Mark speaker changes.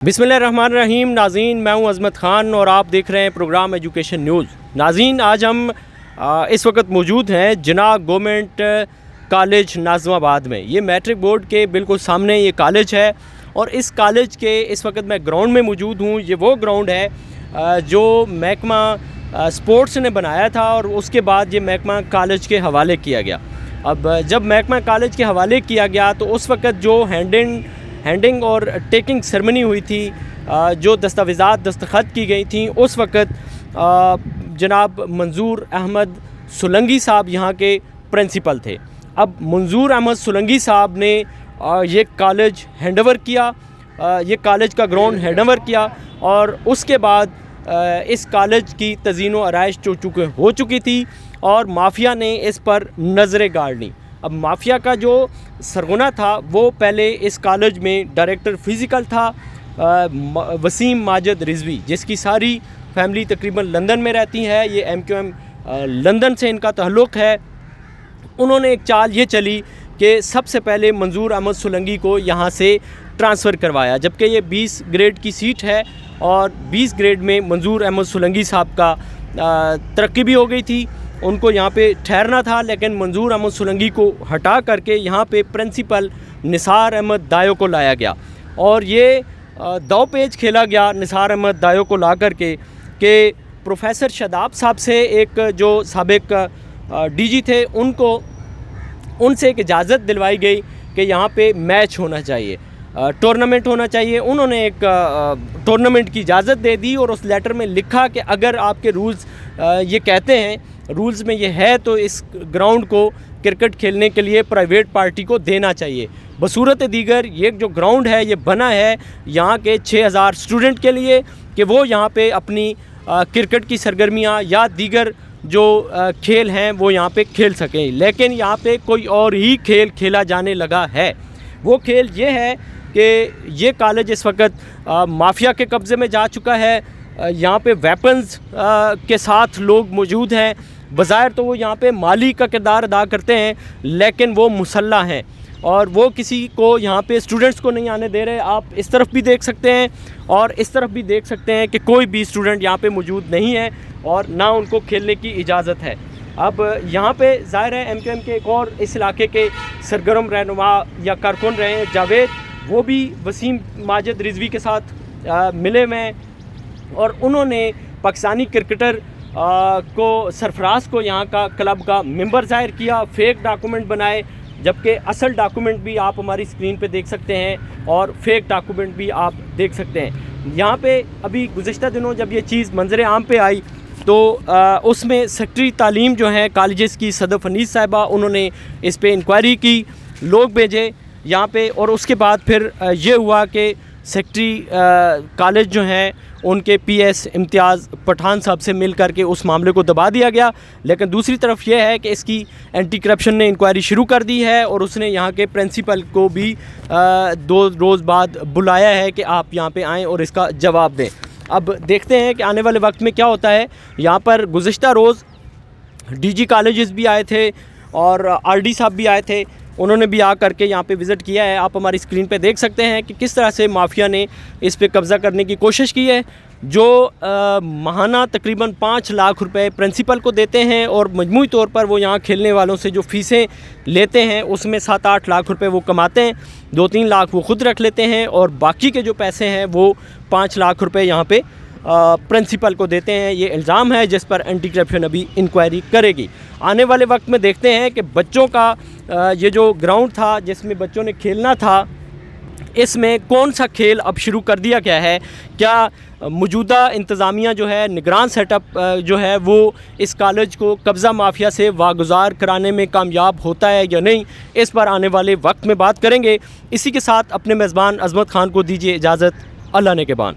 Speaker 1: बिस्मिल्लाहिर्रहमानिर्रहीम। नाज़रीन, मैं हूं अज़मत ख़ान और आप देख रहे हैं प्रोग्राम एजुकेशन न्यूज़। नाज़रीन, आज हम इस वक्त मौजूद हैं जिन्ना गवर्नमेंट कॉलेज नाज़िमाबाद में। ये मैट्रिक बोर्ड के बिल्कुल सामने ये कॉलेज है और इस कॉलेज के इस वक्त मैं ग्राउंड में मौजूद हूँ। ये वो ग्राउंड है जो महकमा स्पोर्ट्स ने बनाया था और उसके बाद ये महकमा कॉलेज के हवाले किया गया। अब जब महकमा कॉलेज के हवाले किया गया तो उस वक्त जो हैंडिंग और टेकिंग सेरेमनी हुई थी, जो दस्तावेज़ात दस्तखत की गई थी, उस वक्त जनाब मंजूर अहमद सोलंकी साहब यहाँ के प्रिंसिपल थे। अब मंजूर अहमद सोलंकी साहब ने ये कॉलेज हैंडओवर किया, ये कॉलेज का ग्राउंड हैंडओवर किया और उसके बाद इस कॉलेज की तज़ीन व आराइश हो चुकी थी और माफिया ने इस पर नज़रें गाड़ ली। अब माफिया का जो सरगना था वो पहले इस कॉलेज में डायरेक्टर फ़िज़िकल था वसीम माजिद रिजवी, जिसकी सारी फैमिली तकरीबन लंदन में रहती है। ये MQM लंदन से इनका ताल्लुक़ है। उन्होंने एक चाल ये चली कि सबसे पहले मंजूर अहमद सोलंकी को यहाँ से ट्रांसफ़र करवाया, जबकि ये 20 ग्रेड की सीट है और 20 ग्रेड में मंजूर अहमद सोलंकी साहब का तरक्की भी हो गई थी, उनको यहाँ पे ठहरना था। लेकिन मंजूर अहमद सोलंकी को हटा करके यहाँ पे प्रिंसिपल निसार अहमद दायो को लाया गया और ये दाव पेच खेला गया निसार अहमद दायो को ला करके कि प्रोफेसर शादाब साहब से, एक जो साबिक DG थे, उनसे एक इजाज़त दिलवाई गई कि यहाँ पे मैच होना चाहिए, टूर्नामेंट होना चाहिए। उन्होंने एक टूर्नामेंट की इजाज़त दे दी और उस लेटर में लिखा कि अगर आपके रूल्स ये कहते हैं, रूल्स में ये है, तो इस ग्राउंड को क्रिकेट खेलने के लिए प्राइवेट पार्टी को देना चाहिए। बसूरत दीगर ये जो ग्राउंड है ये बना है यहाँ के 6000 स्टूडेंट के लिए कि वो यहाँ पे अपनी क्रिकेट की सरगर्मियाँ या दीगर जो खेल हैं वो यहाँ पे खेल सकें। लेकिन यहाँ पे कोई और ही खेल खेला जाने लगा है। वो खेल ये है कि ये कॉलेज इस वक्त माफिया के कब्ज़े में जा चुका है। यहाँ पे वेपन्स के साथ लोग मौजूद हैं। बज़ाहिर तो वो यहाँ पे माली का किरदार अदा करते हैं, लेकिन वो मुसल्ला हैं और वो किसी को यहाँ पे स्टूडेंट्स को नहीं आने दे रहे। आप इस तरफ भी देख सकते हैं और इस तरफ भी देख सकते हैं कि कोई भी स्टूडेंट यहाँ पे मौजूद नहीं है और ना उनको खेलने की इजाज़त है। अब यहाँ पे ज़ाहिर है MQM के एक और इस इलाके के सरगर्म रहनुमा या कारकुन रहे हैं जावेद, वो भी वसीम माजिद रिजवी के साथ मिले हुए और उन्होंने पाकिस्तानी क्रिकेटर को सरफराज को यहाँ का क्लब का मेंबर ज़ाहिर किया, फेक डॉक्यूमेंट बनाए, जबकि असल डॉक्यूमेंट भी आप हमारी स्क्रीन पे देख सकते हैं और फेक डॉक्यूमेंट भी आप देख सकते हैं। यहाँ पे अभी गुज़िश्ता दिनों जब ये चीज़ मंजर आम पे आई तो उसमें सेक्रेटरी तालीम जो है कॉलेजेस की सदर फनीस साहिबा, उन्होंने इस पे इंक्वायरी की, लोग भेजे यहाँ पे और उसके बाद फिर ये हुआ कि सेक्रेटरी कॉलेज जो हैं उनके PS इम्तियाज़ पठान साहब से मिल कर के उस मामले को दबा दिया गया। लेकिन दूसरी तरफ यह है कि इसकी एंटी करप्शन ने इंक्वायरी शुरू कर दी है और उसने यहाँ के प्रिंसिपल को भी 2 रोज़ बाद बुलाया है कि आप यहाँ पे आएँ और इसका जवाब दें। अब देखते हैं कि आने वाले वक्त में क्या होता है। यहाँ पर गुज़िश्ता रोज़ DG कॉलेजेस भी आए थे और RD साहब भी आए थे, उन्होंने भी आ करके यहाँ पे विज़िट किया है। आप हमारी स्क्रीन पे देख सकते हैं कि किस तरह से माफिया ने इस पे कब्ज़ा करने की कोशिश की है। जो माहाना तकरीबन 5 लाख रुपए प्रिंसिपल को देते हैं और मजमूई तौर पर वो यहाँ खेलने वालों से जो फ़ीसें लेते हैं उसमें 7-8 लाख रुपए वो कमाते हैं, 2-3 लाख वो ख़ुद रख लेते हैं और बाकी के जो पैसे हैं वो 5 लाख रुपए यहाँ पे प्रिंसिपल को देते हैं। ये इल्ज़ाम है जिस पर एंटी करप्शन अभी इंक्वायरी करेगी। आने वाले वक्त में देखते हैं कि बच्चों का ये जो ग्राउंड था जिसमें बच्चों ने खेलना था, इसमें कौन सा खेल अब शुरू कर दिया गया है। क्या मौजूदा इंतज़ामिया जो है, निगरान सेटअप जो है, वो इस कॉलेज को कब्ज़ा माफिया से वागुज़ार कराने में कामयाब होता है या नहीं, इस पर आने वाले वक्त में बात करेंगे। इसी के साथ अपने मेज़बान अज़मत ख़ान को दीजिए इजाज़त। अल्लाह ने के बान।